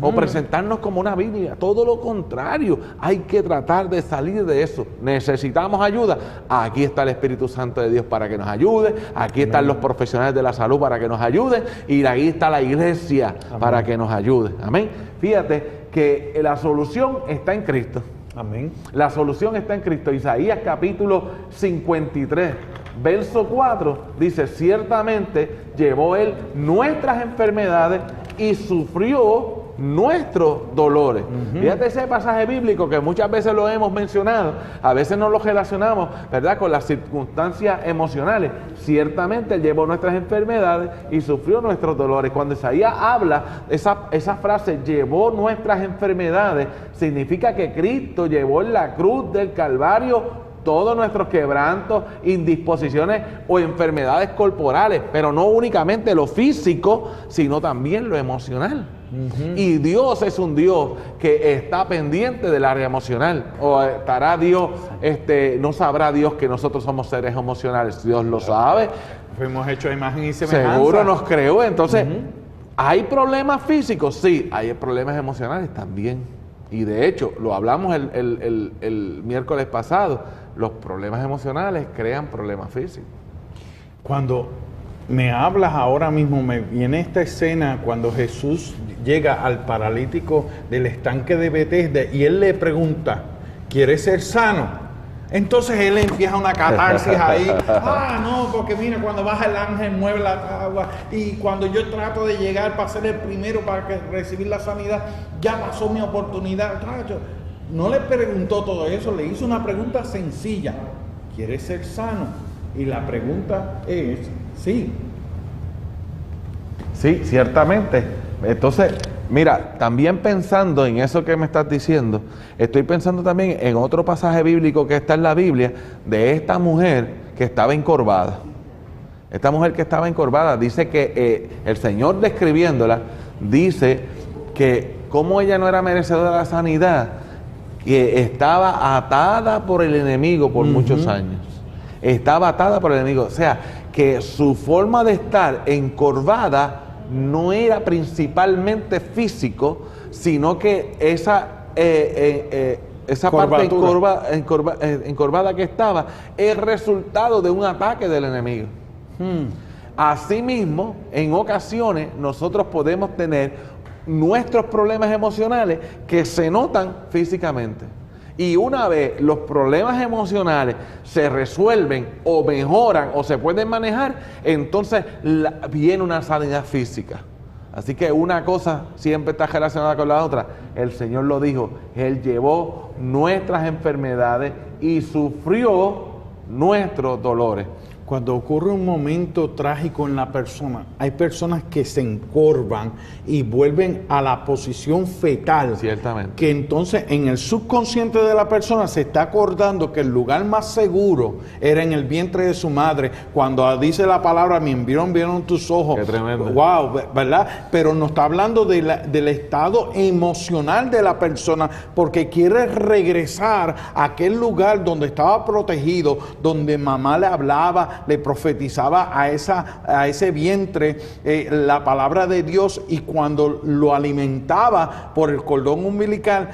O presentarnos como una Biblia. Todo lo contrario, hay que tratar de salir de eso. Necesitamos ayuda. Aquí está el Espíritu Santo de Dios para que nos ayude. Aquí están los profesionales de la salud para que nos ayuden. Y aquí está la iglesia para que nos ayude. Amén. Fíjate que la solución está en Cristo. Amén. La solución está en Cristo. Isaías capítulo 53, verso 4, dice, ciertamente llevó Él nuestras enfermedades y sufrió nuestros dolores. Fíjate ese pasaje bíblico que muchas veces lo hemos mencionado, a veces no lo relacionamos, ¿verdad?, con las circunstancias emocionales. Ciertamente Él llevó nuestras enfermedades y sufrió nuestros dolores. Cuando Isaías habla, esa frase, llevó nuestras enfermedades, significa que Cristo llevó en la cruz del Calvario todos nuestros quebrantos, indisposiciones o enfermedades corporales, pero no únicamente lo físico, sino también lo emocional. Y Dios es un Dios que está pendiente del área emocional. O estará Dios, no sabrá Dios que nosotros somos seres emocionales. Dios lo sabe. Fuimos hechos a imagen y semejanza. Seguro nos creó. Entonces, ¿hay problemas físicos? Sí, hay problemas emocionales también. Y de hecho, lo hablamos el miércoles pasado, los problemas emocionales crean problemas físicos. Cuando me hablas ahora mismo, me viene esta escena cuando Jesús llega al paralítico del estanque de Betesda y él le pregunta, ¿quieres ser sano? Entonces él empieza una catarsis ahí. No, porque mira, cuando baja el ángel mueve la agua y cuando yo trato de llegar para ser el primero para recibir la sanidad, ya pasó mi oportunidad. No le preguntó todo eso, le hizo una pregunta sencilla. ¿Quieres ser sano? Y la pregunta es, sí. Sí, ciertamente. Entonces, mira, también pensando en eso que me estás diciendo, estoy pensando también en otro pasaje bíblico que está en la Biblia, de esta mujer que estaba encorvada. Esta mujer que estaba encorvada, dice que el Señor describiéndola, dice que como ella no era merecedora de la sanidad, que estaba atada por el enemigo por muchos años. Estaba atada por el enemigo. O sea, que su forma de estar encorvada no era principalmente físico, sino que esa parte encorvada que estaba es resultado de un ataque del enemigo. Asimismo, en ocasiones nosotros podemos tener nuestros problemas emocionales que se notan físicamente. Y una vez los problemas emocionales se resuelven o mejoran o se pueden manejar, entonces viene una sanidad física. Así que una cosa siempre está relacionada con la otra. El Señor lo dijo, Él llevó nuestras enfermedades y sufrió nuestros dolores. Cuando ocurre un momento trágico en la persona, hay personas que se encorvan y vuelven a la posición fetal. Ciertamente. Que entonces en el subconsciente de la persona se está acordando que el lugar más seguro era en el vientre de su madre. Cuando dice la palabra, mi vieron tus ojos. Qué tremendo. Wow, ¿verdad? Pero nos está hablando del estado emocional de la persona, porque quiere regresar a aquel lugar donde estaba protegido, donde mamá le hablaba, le profetizaba a ese vientre la palabra de Dios, y cuando lo alimentaba por el cordón umbilical,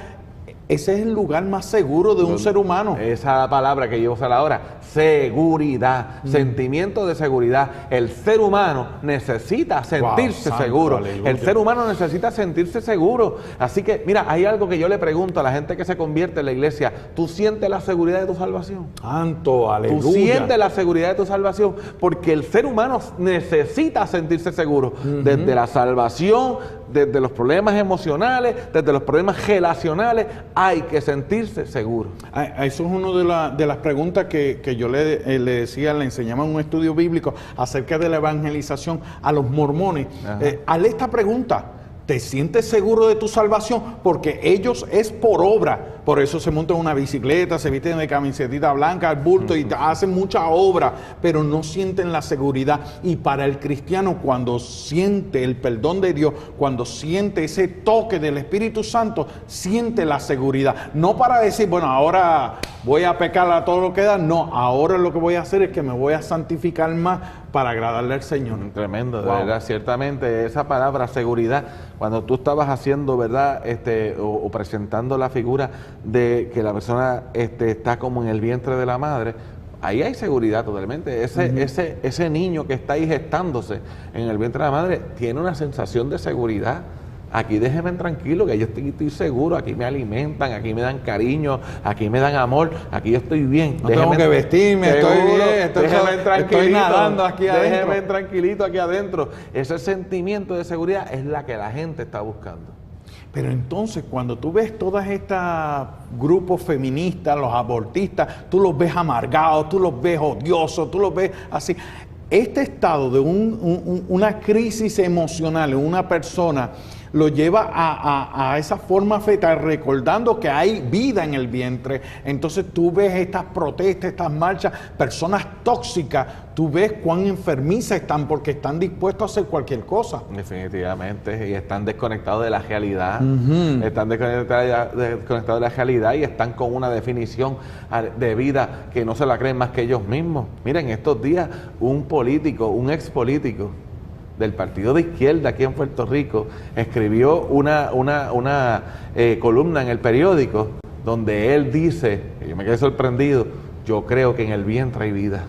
Ese es el lugar más seguro de un ser humano. Esa es la palabra que yo voy a usar ahora. Seguridad, sentimiento de seguridad. El ser humano necesita sentirse seguro. Aleluya. El ser humano necesita sentirse seguro. Así que, mira, hay algo que yo le pregunto a la gente que se convierte en la iglesia. ¿Tú sientes la seguridad de tu salvación? Santo, aleluya. ¿Tú sientes la seguridad de tu salvación? Porque el ser humano necesita sentirse seguro. Desde la salvación, desde los problemas emocionales, desde los problemas relacionales, hay que sentirse seguro. Eso es una de las preguntas que yo le decía, le enseñaba en un estudio bíblico acerca de la evangelización a los mormones. Hazle esta pregunta: ¿te sientes seguro de tu salvación? Porque ellos es por obra. Por eso se montan en una bicicleta, se visten de camisetita blanca, al bulto y hacen mucha obra, pero no sienten la seguridad. Y para el cristiano, cuando siente el perdón de Dios, cuando siente ese toque del Espíritu Santo, siente la seguridad. No para decir, bueno, ahora voy a pecar a todo lo que da. No, ahora lo que voy a hacer es que me voy a santificar más para agradarle al Señor. Tremendo, de verdad, ciertamente esa palabra seguridad, cuando tú estabas haciendo, ¿verdad? O presentando la figura de que la persona está como en el vientre de la madre, ahí hay seguridad totalmente. Ese niño que está ahí gestándose en el vientre de la madre tiene una sensación de seguridad. Aquí déjenme tranquilo, que yo estoy seguro, aquí me alimentan, aquí me dan cariño, aquí me dan amor, aquí yo estoy bien. No tengo que vestirme, estoy bien, estoy nadando aquí adentro. Déjenme tranquilito aquí adentro. Ese sentimiento de seguridad es la que la gente está buscando. Pero entonces, cuando tú ves todas estas grupos feministas, los abortistas, tú los ves amargados, tú los ves odiosos, tú los ves así. Este estado de una crisis emocional en una persona lo lleva a esa forma fetal, recordando que hay vida en el vientre. Entonces tú ves estas protestas, estas marchas, personas tóxicas, tú ves cuán enfermizas están porque están dispuestos a hacer cualquier cosa. Definitivamente, y están desconectados de la realidad, están desconectados de la realidad y están con una definición de vida que no se la creen más que ellos mismos. Miren, estos días un político, un ex político del partido de izquierda aquí en Puerto Rico, escribió una columna en el periódico donde él dice, que yo me quedé sorprendido, yo creo que en el vientre hay vida.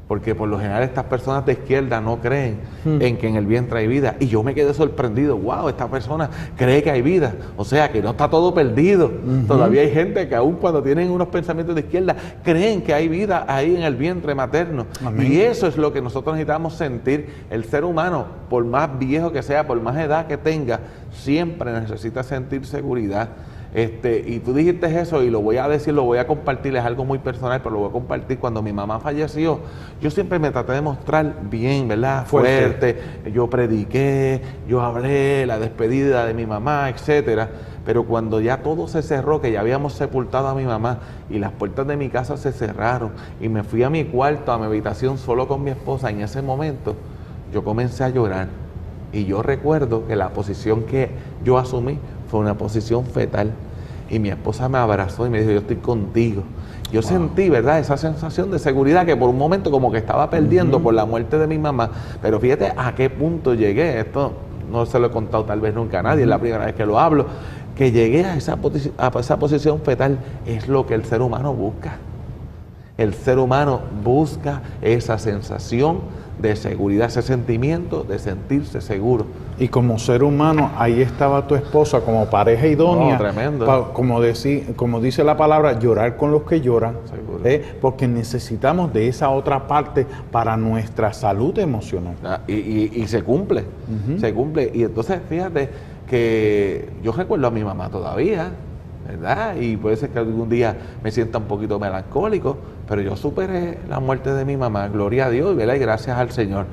Porque por lo general estas personas de izquierda no creen en que en el vientre hay vida. Y yo me quedé sorprendido, wow, esta persona cree que hay vida. O sea, que no está todo perdido. Todavía hay gente que aún cuando tienen unos pensamientos de izquierda, creen que hay vida ahí en el vientre materno. Amén. Y eso es lo que nosotros necesitamos sentir. El ser humano, por más viejo que sea, por más edad que tenga, siempre necesita sentir seguridad. Y tú dijiste eso y lo voy a decir, lo voy a compartir, es algo muy personal, pero lo voy a compartir. Cuando mi mamá falleció, yo siempre me traté de mostrar bien, ¿verdad? Fuerte. Yo prediqué, yo hablé, la despedida de mi mamá, etcétera. Pero cuando ya todo se cerró, que ya habíamos sepultado a mi mamá y las puertas de mi casa se cerraron y me fui a mi cuarto, a mi habitación solo con mi esposa, en ese momento yo comencé a llorar. Y yo recuerdo que la posición que yo asumí fue una posición fetal. Y mi esposa me abrazó y me dijo, yo estoy contigo. Yo sentí, ¿verdad?, esa sensación de seguridad que por un momento como que estaba perdiendo por la muerte de mi mamá. Pero fíjate a qué punto llegué. Esto no se lo he contado tal vez nunca a nadie, es la primera vez que lo hablo. Que llegué a esa posición fetal es lo que el ser humano busca. El ser humano busca esa sensación de seguridad, ese sentimiento de sentirse seguro. Y como ser humano, ahí estaba tu esposa como pareja idónea. Tremendo. Como dice la palabra, llorar con los que lloran. Porque necesitamos de esa otra parte para nuestra salud emocional. Y se cumple, se cumple. Y entonces, fíjate que yo recuerdo a mi mamá todavía, ¿verdad? Y puede ser que algún día me sienta un poquito melancólico, pero yo superé la muerte de mi mamá, gloria a Dios, ¿verdad? Y gracias al Señor.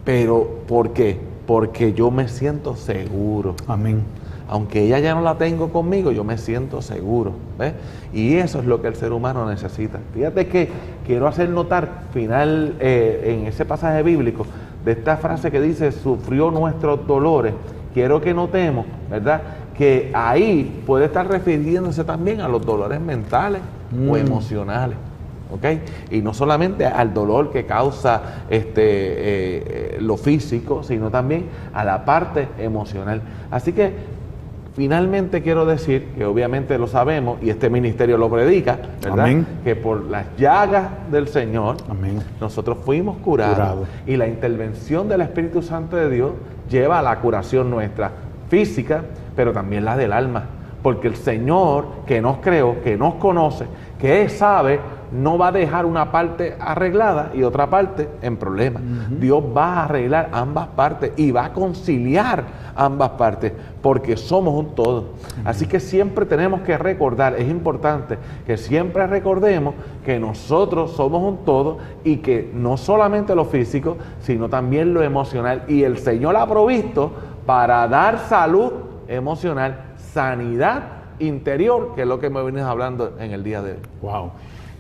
Pero, ¿por qué? Porque yo me siento seguro. Amén. Aunque ella ya no la tengo conmigo, yo me siento seguro, ¿ves? Y eso es lo que el ser humano necesita. Fíjate que quiero hacer notar, final, en ese pasaje bíblico, de esta frase que dice, sufrió nuestros dolores. Quiero que notemos, ¿verdad?, que ahí puede estar refiriéndose también a los dolores mentales o emocionales, ¿ok? Y no solamente al dolor que causa lo físico, sino también a la parte emocional. Así que Finalmente quiero decir, que obviamente lo sabemos y este ministerio lo predica, ¿verdad? Amén. Que por las llagas del Señor, Amén, nosotros fuimos curados. Y la intervención del Espíritu Santo de Dios lleva a la curación nuestra física, pero también la del alma. Porque el Señor que nos creó, que nos conoce, que Él sabe, no va a dejar una parte arreglada y otra parte en problemas. Dios va a arreglar ambas partes y va a conciliar ambas partes, porque somos un todo. Así que siempre tenemos que recordar, es importante que siempre recordemos que nosotros somos un todo y que no solamente lo físico, sino también lo emocional. Y el Señor ha provisto para dar salud emocional, sanidad interior, que es lo que me vienes hablando en el día de hoy. wow.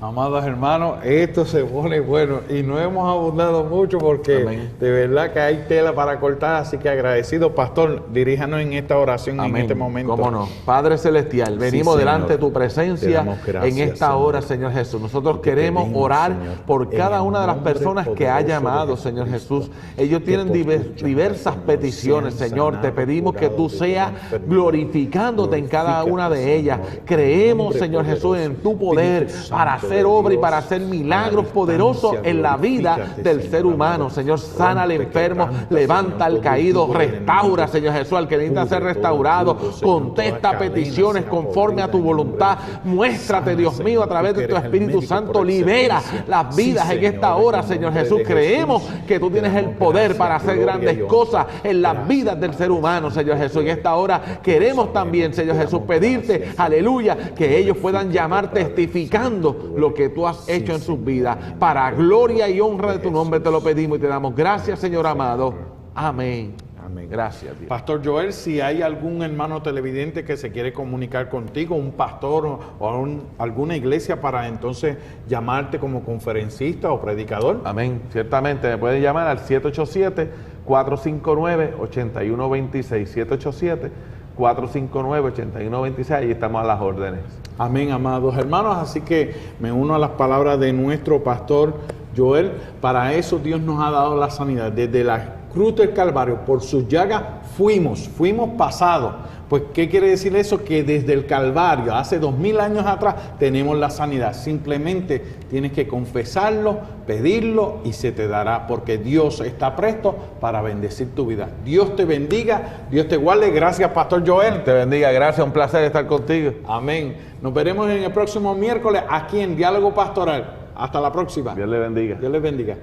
Amados hermanos, esto se pone bueno y no hemos abundado mucho porque Amén. de verdad que hay tela para cortar, así que agradecido. Pastor, diríjanos en esta oración. Amén. En este momento. Cómo no. Padre Celestial, venimos Sí, delante Señor. de tu presencia Te damos gracias, en esta Señor. hora, Señor Jesús. Nosotros Y te queremos pedimos, orar Señor, por en cada el una de las nombre personas que ha poderoso de llamado, Señor Jesucristo, Jesús. Ellos que tienen por tu llamada, diversas Señor, peticiones, sean Señor. Te sanados, pedimos que tú curados de toda seas enfermedad. glorificándote en cada una de Glorifícate, ellas. Señor, en Creemos, nombre Señor Jesús, poderoso. en tu poder Espíritu para Santo hacer de obra y Dios, para hacer milagros a la poderosos distancia, en la vida glorifícate, del ser Señor humano. amado. Señor, sana al Rompe, enfermo, quebranta, levanta Señor, al todo caído, yugo del restaura, enemigo. Señor Jesús, al que necesita ser Cubre todo restaurado, yugo, Señor, contesta toda cadena peticiones sea conforme a tu podrida en voluntad. nombre de Jesús. Muéstrate, Sana, Dios mío, a Señor, través tú de que tu eres el Espíritu médico Santo, por libera excelencia. las vidas Sí, en esta Señor, hora, en Señor nombre Jesús. de Creemos Jesús. que tú Te tienes el damos poder gracias, para hacer gloria grandes y honra. cosas en las Gracias, vidas del ser humano, Señor Jesús. En esta hora queremos también, Señor Jesús, pedirte, aleluya, que ellos puedan llamar testificando lo que tú has hecho en sus vidas. Para gloria y honra de tu nombre te lo pedimos y te damos gracias, Señor amado. Amén. Amén. Gracias, Dios. Pastor Joel, si hay algún hermano televidente que se quiere comunicar contigo, un pastor o alguna iglesia para entonces llamarte como conferencista o predicador. Amén. Ciertamente me pueden llamar al 787-459-8126. 787-459-8126. Ahí estamos a las órdenes. Amén, amados hermanos. Así que me uno a las palabras de nuestro pastor Joel. Para eso Dios nos ha dado la sanidad. Desde la cruz del Calvario, por sus llagas fuimos pasados. Pues, ¿qué quiere decir eso? Que desde el Calvario, hace 2000 años atrás, tenemos la sanidad. Simplemente tienes que confesarlo, pedirlo y se te dará, porque Dios está presto para bendecir tu vida. Dios te bendiga, Dios te guarde. Gracias, Pastor Joel. Te bendiga, gracias, un placer estar contigo. Amén. Nos veremos en el próximo miércoles aquí en Diálogo Pastoral. Hasta la próxima. Dios le bendiga. Dios les bendiga.